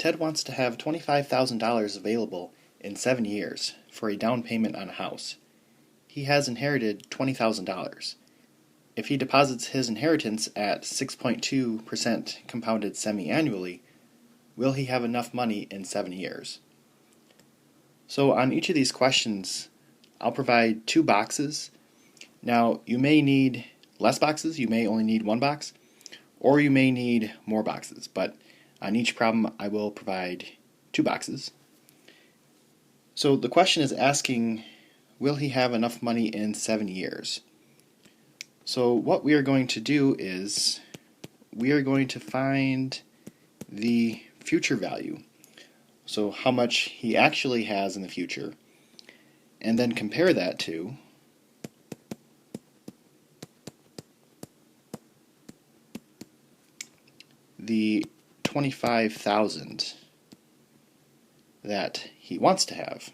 Ted wants to have $25,000 available in 7 years for a down payment on a house. He has inherited $20,000. If he deposits his inheritance at 6.2% compounded semi-annually, will he have enough money in 7 years? So on each of these questions, I'll provide 2 boxes. Now, you may need less boxes, you may only need 1 box, or you may need more boxes, but on each problem I will provide 2 boxes. So the question is asking, will he have enough money in 7 years? So what we are going to do is we are going to find the future value, so how much he actually has in the future, and then compare that to the $25,000 that he wants to have.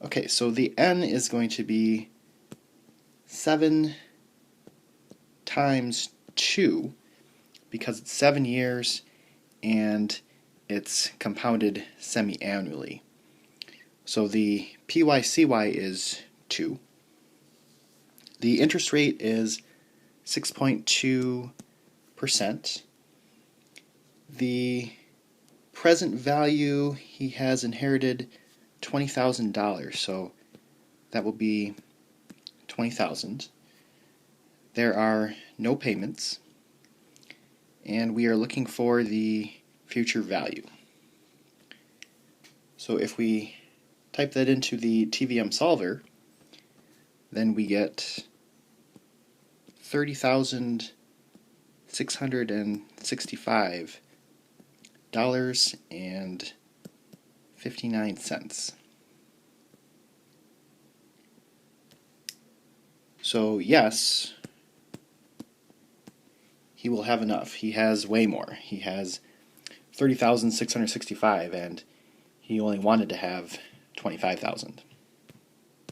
Okay, so the N is going to be 7 times 2 because it's 7 years and it's compounded semi-annually. So the PYCY is 2. The interest rate is 6.2%. The present value, he has inherited $20,000, so that will be $20,000. There are no payments, and we are looking for the future value. So if we type that into the TVM solver, then we get $30,665.59. So yes, he will have enough. He has way more. He has $30,665 and he only wanted to have $25,000.